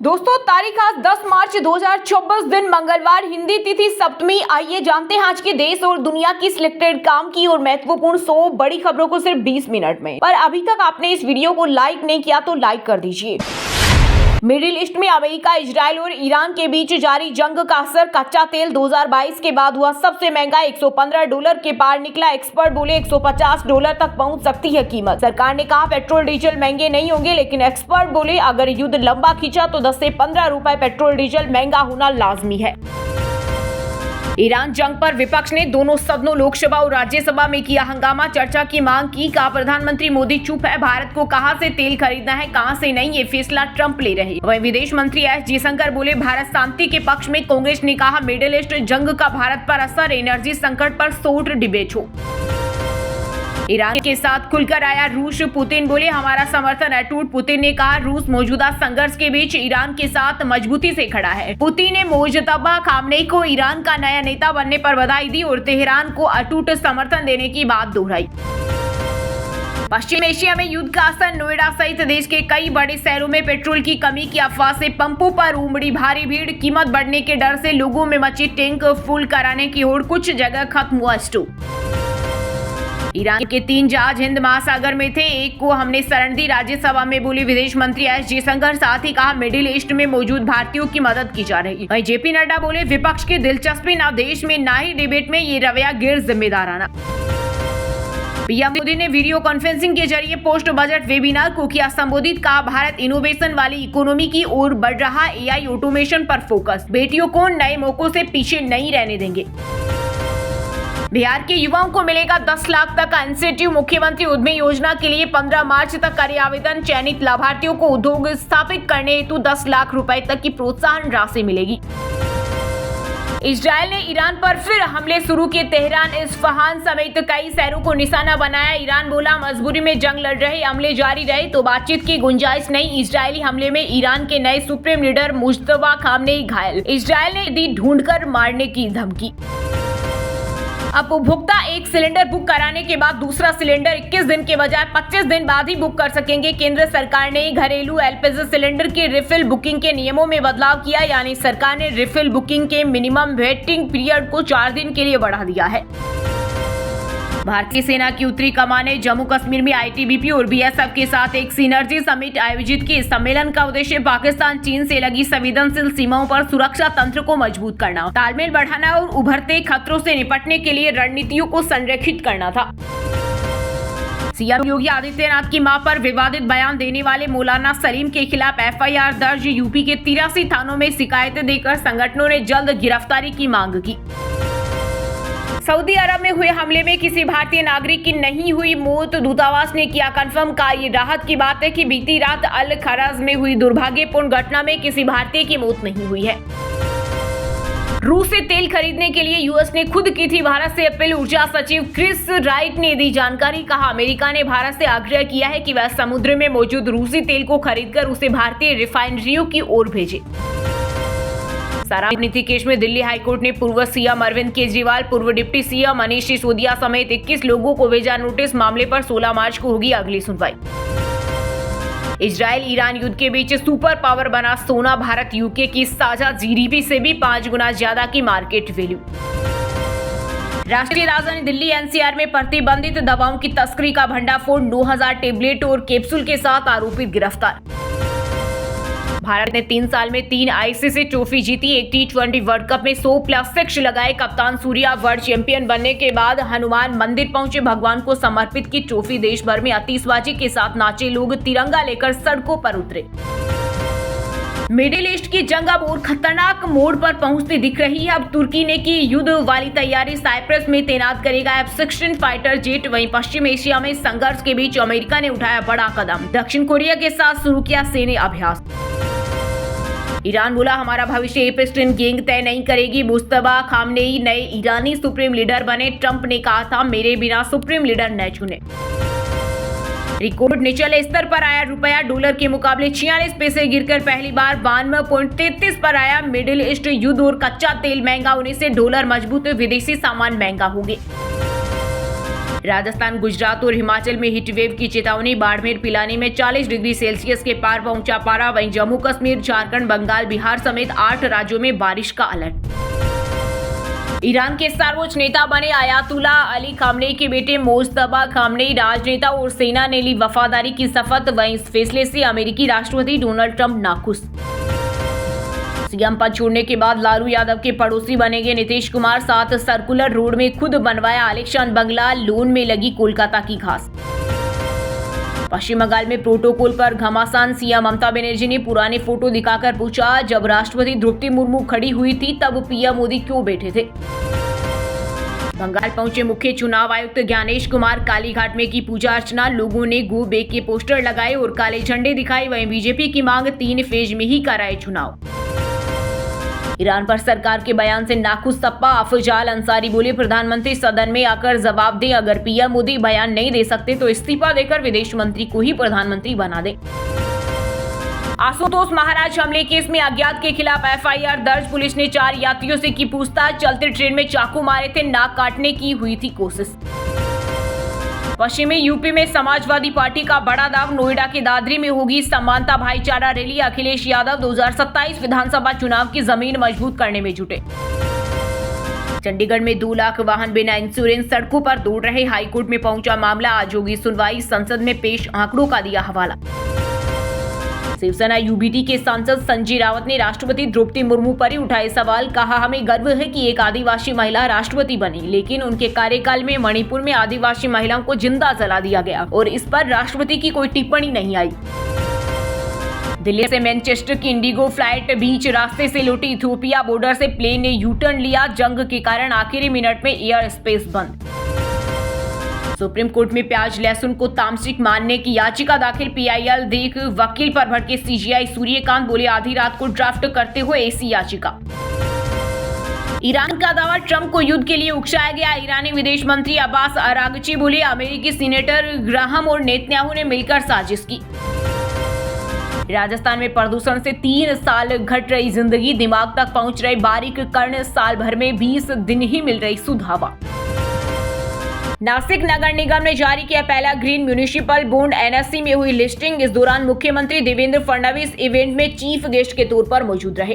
दोस्तों तारीख आज 10 मार्च 2024 दिन मंगलवार, हिंदी तिथि सप्तमी। आइए जानते हैं आज के देश और दुनिया की सिलेक्टेड काम की और महत्वपूर्ण 100 बड़ी खबरों को सिर्फ 20 मिनट में। पर अभी तक आपने इस वीडियो को लाइक नहीं किया तो लाइक कर दीजिए। मिडिल ईस्ट में अमेरिका, इजराइल और ईरान के बीच जारी जंग का असर। कच्चा तेल 2022 के बाद हुआ सबसे महंगा, $115 के पार निकला। एक्सपर्ट बोले $150 तक पहुंच सकती है कीमत। सरकार ने कहा पेट्रोल डीजल महंगे नहीं होंगे, लेकिन एक्सपर्ट बोले अगर युद्ध लंबा खींचा तो 10 से 15 रुपए पेट्रोल डीजल महंगा होना लाजमी है। ईरान जंग पर विपक्ष ने दोनों सदनों लोकसभा और राज्यसभा में किया हंगामा। चर्चा की मांग की। कहा प्रधानमंत्री मोदी चुप है, भारत को कहां से तेल खरीदना है कहां से नहीं, ये फैसला ट्रंप ले रहे। वहीं विदेश मंत्री एस जयशंकर बोले भारत शांति के पक्ष में। कांग्रेस ने कहा मिडिल ईस्ट जंग का भारत पर असर, एनर्जी संकट पर शॉर्ट डिबेट हो। ईरान के साथ खुलकर आया रूस, पुतिन बोले हमारा समर्थन अटूट। पुतिन ने कहा रूस मौजूदा संघर्ष के बीच ईरान के साथ मजबूती से खड़ा है। पुतिन ने मुजतबा खामनेई को ईरान का नया नेता बनने पर बधाई दी और तेहरान को अटूट समर्थन देने की बात दोहराई। पश्चिम एशिया में युद्ध का असर, नोएडा सहित देश के कई बड़े शहरों में पेट्रोल की कमी की अफवाह से पंपों पर उमड़ी भारी भीड़। कीमत बढ़ने के डर से लोगों में मची टैंक फुल कराने की होड़, कुछ जगह खत्म हुआ स्टॉक। ईरान के 3 जहाज हिंद महासागर में थे, एक को हमने शरण दी, राज्यसभा में बोले विदेश मंत्री एस जयशंकर। साथ ही कहा मिडिल ईस्ट में मौजूद भारतीयों की मदद की जा रही। वहीं जेपी नड्डा बोले विपक्ष की दिलचस्पी ना देश में ना ही डिबेट में, ये रवैया गैर जिम्मेदाराना। पीएम मोदी ने वीडियो कॉन्फ्रेंसिंग के जरिए पोस्ट बजट वेबिनार को किया संबोधित। कहा भारत इनोवेशन वाली इकोनॉमी की ओर बढ़ रहा, एआई ऑटोमेशन पर फोकस, बेटियों को नए मौकों से पीछे नहीं रहने देंगे। बिहार के युवाओं को मिलेगा 10 लाख तक का इंसेंटिव। मुख्यमंत्री उद्यमी योजना के लिए 15 मार्च तक करे आवेदन। चयनित लाभार्थियों को उद्योग स्थापित करने हेतु 10 लाख रुपए तक की प्रोत्साहन राशि मिलेगी। इजरायल ने ईरान पर फिर हमले शुरू किए। तेहरान, इस्फहान समेत कई शहरों को निशाना बनाया। ईरान बोला मजबूरी में जंग लड़ रहे, हमले जारी रहे तो बातचीत की गुंजाइश नहीं। इजरायली हमले में ईरान के नए सुप्रीम लीडर मुजतबा खामनेई घायल। इजरायल ने दी ढूंढकर मारने की धमकी। अब उपभोक्ता एक सिलेंडर बुक कराने के बाद दूसरा सिलेंडर 21 दिन के बजाय 25 दिन बाद ही बुक कर सकेंगे। केंद्र सरकार ने घरेलू एलपीजी सिलेंडर की रिफिल बुकिंग के नियमों में बदलाव किया, यानी सरकार ने रिफिल बुकिंग के मिनिमम वेटिंग पीरियड को 4 दिन के लिए बढ़ा दिया है। भारतीय सेना की उत्तरी कमान ने जम्मू कश्मीर में आईटीबीपी और बीएसएफ के साथ एक सिनर्जी समिट आयोजित की। सम्मेलन का उद्देश्य पाकिस्तान चीन से लगी संवेदनशील सीमाओं पर सुरक्षा तंत्र को मजबूत करना, तालमेल बढ़ाना और उभरते खतरों से निपटने के लिए रणनीतियों को संरेखित करना था। सीएम योगी आदित्यनाथ की मां पर विवादित बयान देने वाले मौलाना सलीम के खिलाफ एफआईआर दर्ज। यूपी के 83 थानों में शिकायतें देकर संगठनों ने जल्द गिरफ्तारी की मांग की। सऊदी अरब में हुए हमले में किसी भारतीय नागरिक की नहीं हुई मौत, दूतावास ने किया कंफर्म। का ये राहत की बात है कि बीती रात अल खराज में हुई दुर्भाग्यपूर्ण घटना में किसी भारतीय की मौत नहीं हुई है। रूस से तेल खरीदने के लिए यूएस ने खुद की थी भारत से अपील। ऊर्जा सचिव क्रिस राइट ने दी जानकारी। कहा अमेरिका ने भारत से आग्रह किया है कि वह समुद्र में मौजूद रूसी तेल को खरीदकर उसे भारतीय रिफाइनरियों की ओर भेजे। नीति केस में दिल्ली हाईकोर्ट ने पूर्व सीएम अरविंद केजरीवाल, पूर्व डिप्टी सीएम मनीष सिसोदिया समेत 21 लोगों को भेजा नोटिस। मामले पर 16 मार्च को होगी अगली सुनवाई। इजराइल ईरान युद्ध के बीच सुपर पावर बना सोना। भारत यूके की साझा जीडीपी से भी 5 गुना ज्यादा की मार्केट वैल्यू। राष्ट्रीय राजधानी दिल्ली एनसीआर में प्रतिबंधित दवाओं की तस्करी का भंडाफोड़, 9000 टेबलेट और कैप्सूल के साथ आरोपित गिरफ्तार। भारत ने 3 साल में 3 आईसीसी ट्रॉफी जीती। एक टी20 वर्ल्ड कप में 100+6 लगाए। कप्तान सूर्या वर्ल्ड चैंपियन बनने के बाद हनुमान मंदिर पहुंचे। भगवान को समर्पित की ट्रॉफी। देश भर में आतिशबाजी के साथ नाचे लोग, तिरंगा लेकर सड़कों पर उतरे। मिडिल ईस्ट की जंग अब और खतरनाक मोड़ पर पहुंचती दिख रही है। अब तुर्की ने की युद्ध वाली तैयारी, साइप्रस में तैनात करेगा F-16 फाइटर जेट। वहीं पश्चिम एशिया में संघर्ष के बीच अमेरिका ने उठाया बड़ा कदम, दक्षिण कोरिया के साथ शुरू किया सैन्य अभ्यास। ईरान बोला हमारा भविष्य एफ-16 गैंग तय नहीं करेगी। मुजतबा खामनेई नए ईरानी सुप्रीम लीडर बने। ट्रंप ने कहा था मेरे बिना सुप्रीम लीडर न चुने। रिकॉर्ड निचले स्तर पर आया रुपया, डॉलर के मुकाबले 46 पैसे गिरकर पहली बार 92.33 पर आया। मिडिल ईस्ट युद्ध और कच्चा तेल महंगा होने से डॉलर मजबूत, विदेशी सामान महंगा हो गए। राजस्थान, गुजरात और हिमाचल में हीटवेव की चेतावनी। बाड़मेर, पिलानी में 40 डिग्री सेल्सियस के पार पहुंचा पारा। वहीं जम्मू कश्मीर, झारखंड, बंगाल, बिहार समेत 8 राज्यों में बारिश का अलर्ट। ईरान के सर्वोच्च नेता बने आयातुल्ला अली खामनेई के बेटे मोज्तबा खामनेई। राजनेता और सेना ने ली वफादारी की शपथ। वहीं इस फैसले से अमेरिकी राष्ट्रपति डोनाल्ड ट्रंप नाखुश। सीएम पद छोड़ने के बाद लालू यादव के पड़ोसी बनेंगे नीतीश कुमार। 7 सर्कुलर रोड में खुद बनवाया आलीशान बंगला। लोन में लगी कोलकाता की घास। पश्चिम बंगाल में प्रोटोकॉल पर घमासान। सीएम ममता बनर्जी ने पुराने फोटो दिखाकर पूछा, जब राष्ट्रपति द्रौपदी मुर्मू खड़ी हुई थी तब पीएम मोदी क्यों बैठे थे। बंगाल पहुंचे मुख्य चुनाव आयुक्त ज्ञानेश कुमार। कालीघाट में की पूजा अर्चना। लोगों ने गो बैक के पोस्टर लगाए और काले झंडे दिखाए। वहीं बीजेपी की मांग 3 फेज में ही कराए चुनाव। ईरान पर सरकार के बयान से नाखुश सपा। अफजाल अंसारी बोले, प्रधानमंत्री सदन में आकर जवाब दें। अगर पीएम मोदी बयान नहीं दे सकते तो इस्तीफा देकर विदेश मंत्री को ही प्रधानमंत्री बना दें। आशुतोष महाराज हमले केस में अज्ञात के खिलाफ एफआईआर दर्ज। पुलिस ने 4 यात्रियों से की पूछताछ। चलते ट्रेन में चाकू मारे थे, नाक काटने की हुई थी कोशिश। पश्चिमी यूपी में समाजवादी पार्टी का बड़ा दाव। नोएडा के दादरी में होगी समानता भाईचारा रैली। अखिलेश यादव 2027 विधानसभा चुनाव की जमीन मजबूत करने में जुटे। चंडीगढ़ में 2 लाख वाहन बिना इंश्योरेंस सड़कों पर दौड़ रहे। हाईकोर्ट में पहुंचा मामला। आज होगी सुनवाई। संसद में पेश आंकड़ों का दिया हवाला। शिवसेना यूबीटी के सांसद संजय रावत ने राष्ट्रपति द्रौपदी मुर्मू पर ही उठाए सवाल। कहा, हमें गर्व है कि एक आदिवासी महिला राष्ट्रपति बनी, लेकिन उनके कार्यकाल में मणिपुर में आदिवासी महिलाओं को जिंदा जला दिया गया और इस पर राष्ट्रपति की कोई टिप्पणी नहीं आई। दिल्ली से मैनचेस्टर की इंडिगो फ्लाइट बीच रास्ते से लौटी। इथियोपिया बॉर्डर से प्लेन ने यू टर्न लिया। जंग के कारण आखिरी मिनट में एयर स्पेस बंद। सुप्रीम कोर्ट में प्याज लहसुन को तामसिक मानने की याचिका दाखिल। पीआईएल देख वकील पर भड़के सीजीआई। सूर्यकांत बोले, आधी रात को ड्राफ्ट करते हुए ऐसी याचिका। ईरान का दावा, ट्रंप को युद्ध के लिए उकसाया गया। ईरानी विदेश मंत्री अब्बास अरागची बोले, अमेरिकी सीनेटर ग्राहम और नेतन्याहू ने मिलकर साजिश की। राजस्थान में प्रदूषण से 3 साल घट रही जिंदगी। दिमाग तक पहुंच रहे बारीक कण। साल भर में 20 दिन ही मिल रही शुद्ध हवा। नासिक नगर निगम ने जारी किया पहला ग्रीन म्युनिसिपल बॉन्ड। एनएससी में हुई लिस्टिंग। इस दौरान मुख्यमंत्री देवेंद्र फडणवीस इवेंट में चीफ गेस्ट के तौर पर मौजूद रहे।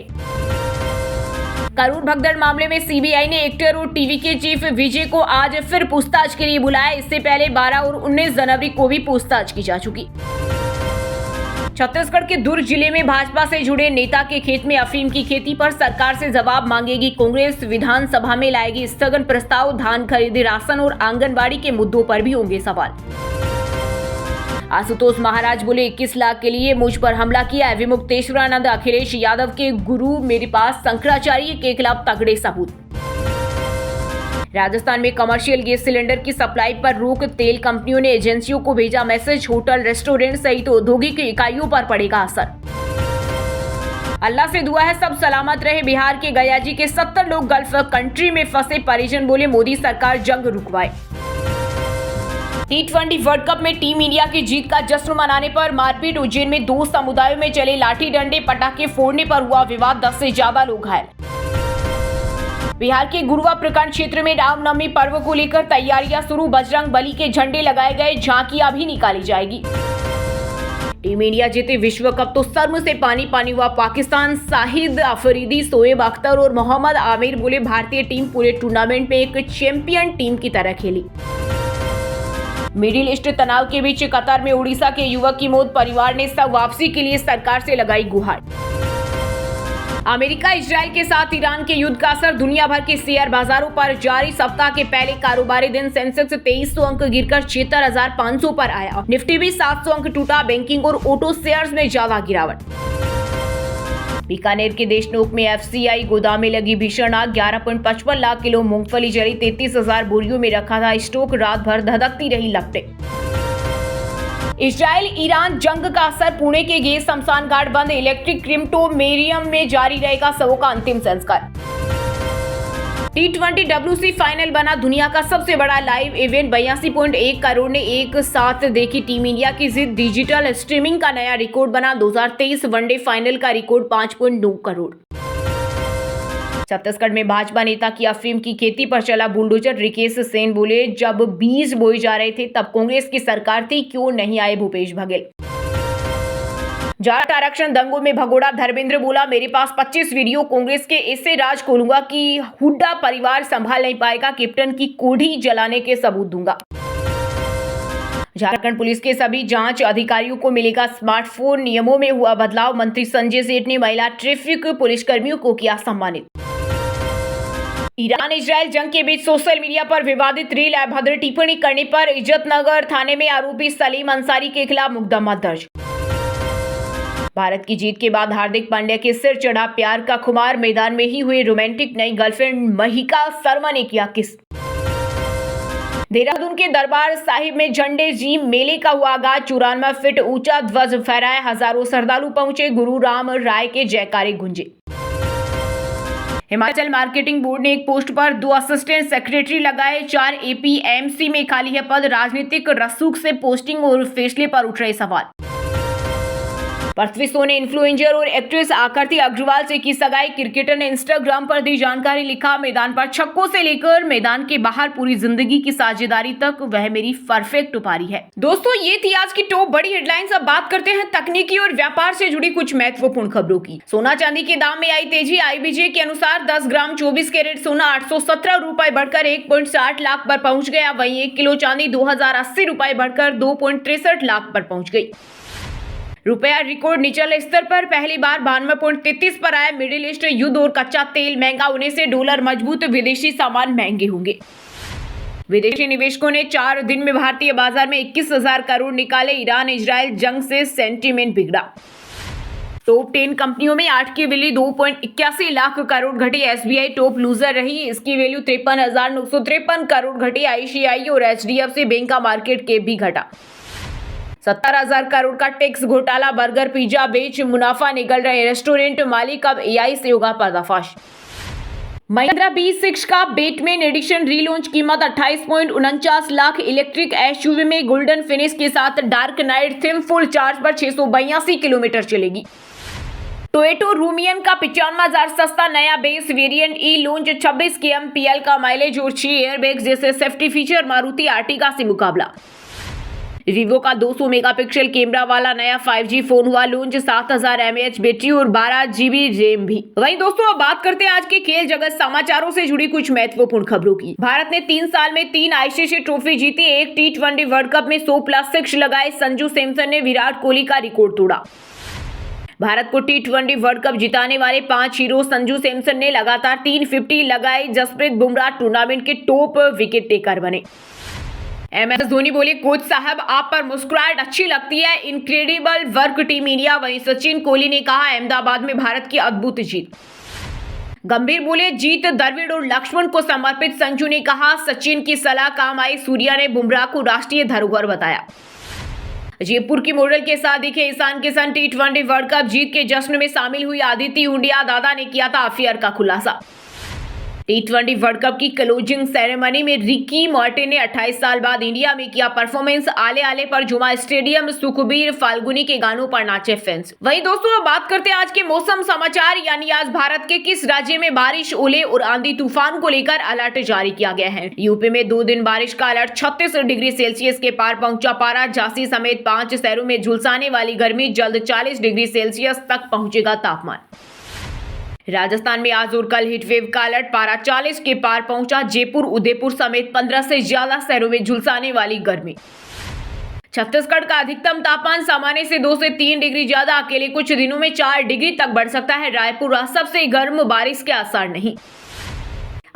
करूर भगदड़ मामले में सीबीआई ने एक्टर और टीवी के चीफ विजय को आज फिर पूछताछ के लिए बुलाया। इससे पहले 12 और 19 जनवरी को भी पूछताछ की जा चुकी। छत्तीसगढ़ के दुर्ग जिले में भाजपा से जुड़े नेता के खेत में अफीम की खेती पर सरकार से जवाब मांगेगी कांग्रेस। विधानसभा में लाएगी स्थगन प्रस्ताव। धान खरीदी, राशन और आंगनबाड़ी के मुद्दों पर भी होंगे सवाल। आशुतोष महाराज बोले, 21 लाख के लिए मुझ पर हमला किया है। विमुक्तेश्वरानंद अखिलेश यादव के गुरु। मेरे पास शंकराचार्य के खिलाफ तगड़े सबूत। राजस्थान में कमर्शियल गैस सिलेंडर की सप्लाई पर रोक। तेल कंपनियों ने एजेंसियों को भेजा मैसेज। होटल, रेस्टोरेंट सहित औद्योगिक इकाइयों पर पड़ेगा असर। अल्लाह से दुआ है सब सलामत रहे। बिहार के गयाजी के 70 लोग गल्फ कंट्री में फंसे। परिजन बोले, मोदी सरकार जंग रुकवाए। T20 वर्ल्ड कप में टीम इंडिया की जीत का जश्न मनाने पर मारपीट। उज्जैन में 2 समुदायों में चले लाठी डंडे। पटाखे फोड़ने पर हुआ विवाद। 10 से ज्यादा लोग घायल। बिहार के गुरुआ प्रखंड क्षेत्र में रामनवमी पर्व को लेकर तैयारियां शुरू। बजरंग बली के झंडे लगाए गए। झांकियां भी निकाली जाएगी। टीम इंडिया जीते विश्व कप तो शर्म से पानी पानी हुआ पाकिस्तान। शाहिद अफरीदी, शोएब अख्तर और मोहम्मद आमिर बोले, भारतीय टीम पूरे टूर्नामेंट में एक चैंपियन टीम की तरह खेली। मिडिल ईस्ट तनाव के बीच कतर में उड़ीसा के युवक की मौत। परिवार ने सब वापसी के लिए सरकार से लगाई गुहार। अमेरिका इजराइल के साथ ईरान के युद्ध का असर। दुनिया भर के शेयर बाजारों पर जारी। सप्ताह के पहले कारोबारी दिन सेंसेक्स 2300 अंक गिरकर 76,500 पर आया। निफ्टी भी 700 अंक टूटा। बैंकिंग और ऑटो शेयर्स में ज्यादा गिरावट। बीकानेर के देशनोक में एफसीआई गोदाम में लगी भीषण आग। 11.55 लाख किलो मूंगफली जली। 33,000 बोरियों में रखा था स्टॉक। रात भर धधकती रही लपटें। इजराइल ईरान जंग का असर। पुणे के गैस शमशान घाट बंद। इलेक्ट्रिक क्रिप्टोमेरियम में जारी रहेगा शवों का अंतिम संस्कार। T20 WC फाइनल बना दुनिया का सबसे बड़ा लाइव इवेंट। 82.1 करोड़ ने एक साथ देखी टीम इंडिया की जीत। डिजिटल स्ट्रीमिंग का नया रिकॉर्ड बना। 2023 वनडे फाइनल का रिकॉर्ड 5.9 करोड़। छत्तीसगढ़ में भाजपा नेता की अफीम की खेती पर चला बुलडोजर। रिकेश सेन बोले, जब बीज बोए जा रहे थे तब कांग्रेस की सरकार थी, क्यों नहीं आए भूपेश बघेल। जाट आरक्षण दंगों में भगोड़ा। धर्मेंद्र बोला, मेरे पास 25 वीडियो कांग्रेस के ऐसे राज खोलूंगा कि हुड्डा परिवार संभाल नहीं पाएगा। कैप्टन की कोठी जलाने के सबूत दूंगा। झारखंड पुलिस के सभी जांच अधिकारियों को मिलेगा स्मार्टफोन। नियमों में हुआ बदलाव। मंत्री संजय सेठ ने महिला ट्रैफिक पुलिसकर्मियों को किया सम्मानित। ईरान इजराइल जंग के बीच सोशल मीडिया पर विवादित रील, अभद्र टिप्पणी करने पर इज्जतनगर थाने में आरोपी सलीम अंसारी के खिलाफ मुकदमा दर्ज। भारत की जीत के बाद हार्दिक पांड्या के सिर चढ़ा प्यार का खुमार। मैदान में ही हुए रोमांटिक। नई गर्लफ्रेंड महिका शर्मा ने किया किस। देहरादून के दरबार साहिब में झंडे जी मेले का हुआ आगाज। 94 फीट ऊंचा ध्वज फहराया। हजारों श्रद्धालु पहुंचे। गुरु राम राय के जयकारे गूंजे। हिमाचल मार्केटिंग बोर्ड ने एक पोस्ट पर 2 असिस्टेंट सेक्रेटरी लगाए। 4 एपीएमसी में खाली है पद। राजनीतिक रसूख से पोस्टिंग और फैसले पर उठ रहे सवाल। पृथ्वी शॉ ने इन्फ्लुएंसर और एक्ट्रेस आकृति अग्रवाल से की सगाई। क्रिकेटर ने इंस्टाग्राम पर दी जानकारी। लिखा, मैदान पर छक्कों से लेकर मैदान के बाहर पूरी जिंदगी की साझेदारी तक वह मेरी परफेक्ट पारी है। दोस्तों, ये थी आज की टॉप बड़ी हेडलाइंस। अब बात करते हैं तकनीकी और व्यापार से जुड़ी कुछ महत्वपूर्ण खबरों की। सोना चांदी के दाम में आई तेजी। IBJ के अनुसार 10 ग्राम 24 कैरेट सोना 817 रुपए बढ़कर 1.60 लाख पर पहुंच गया। वहीं 1 किलो चांदी 2080 रुपए बढ़कर 2.63 लाख पर पहुंच गई। रुपया रिकॉर्ड निचले स्तर पर पहली बार 92.33 पर आया। मिडिल ईस्ट युद्ध और कच्चा तेल महंगा होने से डॉलर मजबूत। विदेशी सामान महंगे होंगे। विदेशी निवेशकों ने 4 दिन में भारतीय बाजार में 21,000 करोड़ निकाले। ईरान इजराइल जंग से सेंटीमेंट बिगड़ा। टॉप 10 कंपनियों में 8 की वैल्यू 2.81 लाख करोड़ घटी। SBI टॉप लूजर रही। इसकी वैल्यू 53,953 करोड़ घटी। ICICI और HDFC बैंक का मार्केट कैप भी घटा। 70,000 करोड़ का टैक्स घोटाला। बर्गर पिज्जा बेच मुनाफा निकल रहे रेस्टोरेंट मालिक। अब AI से होगा पर्दाफाश। महिंद्रा B6 का बेटमैन एडिशन रीलॉन्च। कीमत 28.49 लाख। इलेक्ट्रिक SUV में गोल्डन फिनिश के साथ dark knight theme. Full charge पर 682 किलोमीटर चलेगी। टोयोटा रूमियन का 95,000 सस्ता नया बेस वेरिएंट ई लॉन्च। 26 kmpl का माइलेज और 6 एयरबैग जैसे सेफ्टी फीचर। मारुति आर्टिगा से मुकाबला। वीवो का 200 मेगापिक्सल कैमरा वाला नया 5G फोन हुआ लॉन्च। 7000 mAh बैटरी और 12 GB रैम भी। वहीं दोस्तों, अब बात करते हैं आज के खेल जगत समाचारों से जुड़ी कुछ महत्वपूर्ण खबरों की। भारत ने 3 साल में 3 ICC ट्रॉफी जीती। 1 T20 वर्ल्ड कप में 100+ 6 लगाए। संजू सैमसन ने विराट कोहली का रिकॉर्ड तोड़ा। भारत को T20 वर्ल्ड कप जिताने वाले 5 हीरो संजू सैमसन ने लगातार 350 लगाए। जसप्रीत बुमराह टूर्नामेंट के टॉप विकेट टेकर बने। MS धोनी बोले, कोच साहब आप पर मुस्कुराहट अच्छी लगती है। Incredible work team India. वहीं सचिन कोहली ने कहा, अहमदाबाद में भारत की अद्भुत जीत। गंभीर बोले, जीत द्रविड़ और लक्ष्मण को समर्पित। संजू ने कहा, सचिन की सलाह काम आई। सूर्या ने बुमराह को राष्ट्रीय धरोहर बताया। जयपुर की मॉडल के साथ दिखे Ishan Kishan. T20 world cup जीत के जश्न में शामिल हुई आदिति हुंडिया। दादा ने किया था अफेयर का खुलासा। T20 वर्ल्ड कप की क्लोजिंग सेरेमनी में रिकी मार्टिन ने 28 साल बाद इंडिया में किया परफॉर्मेंस। आले आले पर जुमा स्टेडियम। सुखबीर फाल्गुनी के गानों पर नाचे फैंस। वहीं दोस्तों, बात करते हैं आज के मौसम समाचार। यानी आज भारत के किस राज्य में बारिश, ओले और आंधी तूफान को लेकर अलर्ट जारी किया गया है। यूपी में 2 दिन बारिश का अलर्ट। 36 डिग्री सेल्सियस के पार पहुंचा पारा। झांसी समेत 5 शहरों में झुलसाने वाली गर्मी। जल्द 40 डिग्री सेल्सियस तक पहुंचेगा तापमान। राजस्थान में आज और कल हीटवेव का अलर्ट। पारा 40 के पार पहुंचा। जयपुर उदयपुर समेत 15 से ज्यादा शहरों में झुलसाने वाली गर्मी। छत्तीसगढ़ का अधिकतम तापमान सामान्य से 2 से 3 डिग्री ज्यादा। अकेले कुछ दिनों में 4 डिग्री तक बढ़ सकता है। रायपुर सबसे गर्म। बारिश के आसार नहीं।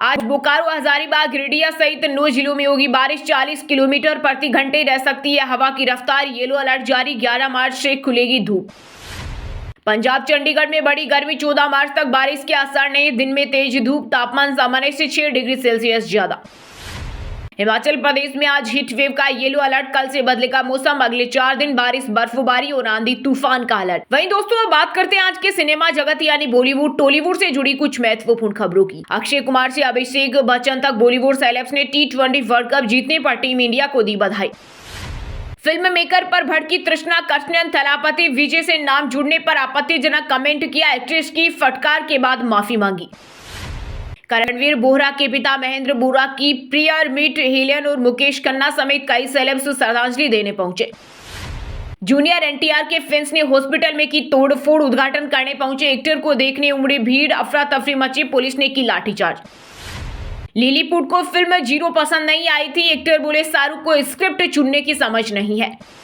आज बोकारो, हजारीबाग, गिरिडीह सहित 9 जिलों में होगी बारिश। 40 किलोमीटर प्रति घंटे रह सकती है हवा की रफ्तार। येलो अलर्ट जारी। 11 मार्च से खुलेगी धूप। पंजाब चंडीगढ़ में बड़ी गर्मी। 14 मार्च तक बारिश के आसार नहीं। दिन में तेज धूप। तापमान सामान्य से 6 डिग्री सेल्सियस ज्यादा। हिमाचल प्रदेश में आज हीट वेव का येलो अलर्ट। कल से बदलेगा मौसम। अगले 4 दिन बारिश, बर्फबारी और आंधी तूफान का अलर्ट। वहीं दोस्तों, अब बात करते हैं आज के सिनेमा जगत यानी बॉलीवुड टॉलीवुड से जुड़ी कुछ महत्वपूर्ण खबरों की। अक्षय कुमार से अभिषेक बच्चन तक बॉलीवुड सेलेब्स ने T20 वर्ल्ड कप जीतने पर टीम इंडिया को दी बधाई। फिल्म मेकर पर भड़की तृष्णा कृष्णन। थलापति विजय से नाम जुड़ने पर आपत्तिजनक कमेंट किया। एक्ट्रेस की फटकार के बाद माफी मांगी। करणवीर बोहरा के पिता महेंद्र बोहरा की प्रिया मीट हेलन और मुकेश खन्ना समेत कई सेलेब्स श्रद्धांजलि देने पहुंचे। जूनियर एनटीआर के फैंस ने हॉस्पिटल में की तोड़फोड़, उद्घाटन करने पहुंचे एक्टर को देखने उमड़ी भीड़, अफरा तफरी मची, पुलिस ने की लाठीचार्ज। लिलीपुट को फिल्म जीरो पसंद नहीं आई थी, एक्टर बोले शाहरुख को स्क्रिप्ट चुनने की समझ नहीं है।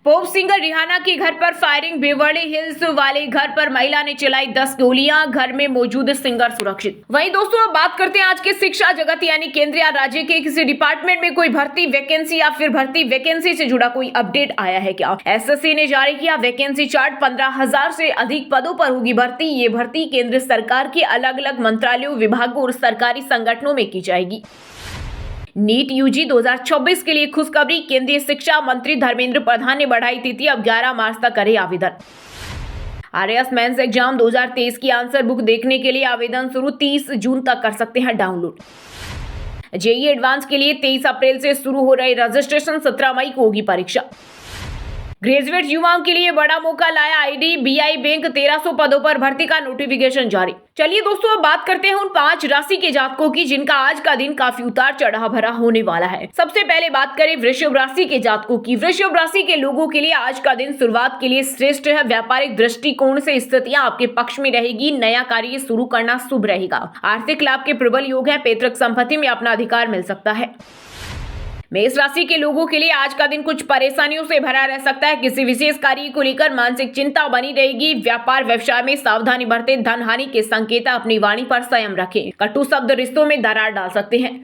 पॉप सिंगर रिहाना के घर पर फायरिंग, बेवर्ली हिल्स वाले घर पर महिला ने चलाई 10 गोलियां, घर में मौजूद सिंगर सुरक्षित। वहीं दोस्तों अब बात करते हैं आज के शिक्षा जगत यानी केंद्र या राज्य के किसी डिपार्टमेंट में कोई भर्ती वैकेंसी या फिर भर्ती वैकेंसी से जुड़ा कोई अपडेट आया है क्या। एसएससी ने जारी किया वैकेंसी चार्ट, 15,000 से अधिक पदों पर होगी भर्ती। ये भर्ती केंद्र सरकार के अलग अलग मंत्रालयों, विभागों और सरकारी संगठनों में की जाएगी। नीट यूजी 2024 के लिए खुशखबरी, केंद्रीय शिक्षा मंत्री धर्मेंद्र प्रधान ने बढ़ाई तिथि, अब 11 मार्च तक करे आवेदन। आरएएस मेंस एग्जाम 2023 की आंसर बुक देखने के लिए आवेदन शुरू, 30 जून तक कर सकते हैं डाउनलोड। जेईई एडवांस के लिए 23 अप्रैल से शुरू हो रही रजिस्ट्रेशन, 17 मई को होगी परीक्षा। ग्रेजुएट युवाओं के लिए बड़ा मौका लाया आईडीबीआई बैंक, 1300 पदों पर भर्ती का नोटिफिकेशन जारी। चलिए दोस्तों अब बात करते हैं उन 5 राशि के जातकों की जिनका आज का दिन काफी उतार चढ़ाव भरा होने वाला है। सबसे पहले बात करें वृषभ राशि के जातकों की। वृषभ राशि के लोगों के लिए आज का दिन शुरुआत के लिए श्रेष्ठ है। व्यापारिक दृष्टिकोण से स्थितियां आपके पक्ष में रहेगी, नया कार्य शुरू करना शुभ रहेगा। आर्थिक लाभ के प्रबल योग है, पैतृक संपत्ति में अपना अधिकार मिल सकता है। मेष राशि के लोगों के लिए आज का दिन कुछ परेशानियों से भरा रह सकता है। किसी विशेष कार्य को लेकर मानसिक चिंता बनी रहेगी। व्यापार व्यवसाय में सावधानी बरतें, धन हानि के संकेत, अपनी वाणी पर संयम रखें। कटु शब्द रिश्तों में दरार डाल सकते हैं।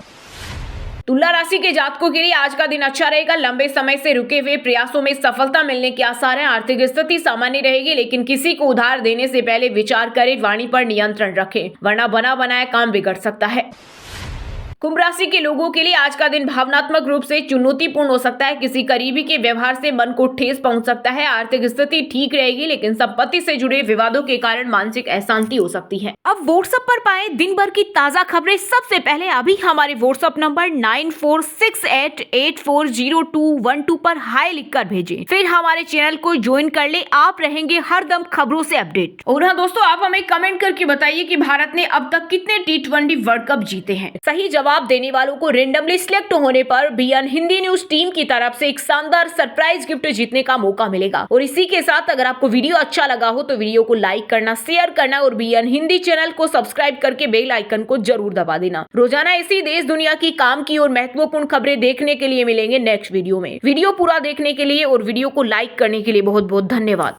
तुला राशि के जातकों के लिए आज का दिन अच्छा रहेगा। लंबे समय से रुके हुए प्रयासों में सफलता मिलने के आसार हैं। आर्थिक स्थिति सामान्य रहेगी, लेकिन किसी को उधार देने से पहले विचार करें। वाणी पर नियंत्रण रखें, वरना बना बनाया काम बिगड़ सकता है। कुंभ राशि के लोगों के लिए आज का दिन भावनात्मक रूप से चुनौतीपूर्ण हो सकता है। किसी करीबी के व्यवहार से मन को ठेस पहुंच सकता है। आर्थिक स्थिति ठीक रहेगी, लेकिन संपत्ति से जुड़े विवादों के कारण मानसिक अशांति हो सकती है। अब व्हाट्सएप पर पाए दिन भर की ताजा खबरें सबसे पहले अभी हमारे व्हाट्सएप नंबर 9468840212 पर हाई लिखकर भेजें। फिर हमारे चैनल को ज्वाइन कर ले, आप रहेंगे हरदम खबरों से अपडेट। और हाँ दोस्तों, आप हमें कमेंट करके बताइए कि भारत ने अब तक कितने T20 वर्ल्ड कप जीते हैं। सही जवाब देने वालों को रेंडमली सिलेक्ट होने पर बीएन हिंदी न्यूज टीम की तरफ से एक शानदार सरप्राइज गिफ्ट जीतने का मौका मिलेगा। और इसी के साथ अगर आपको वीडियो अच्छा लगा हो तो वीडियो को लाइक करना, शेयर करना और बीएन हिंदी चैनल को सब्सक्राइब करके बेल आइकन को जरूर दबा देना। रोजाना ऐसी देश दुनिया की काम की और महत्वपूर्ण खबरें देखने के लिए मिलेंगे नेक्स्ट वीडियो में। वीडियो पूरा देखने के लिए और वीडियो को लाइक करने के लिए बहुत बहुत धन्यवाद।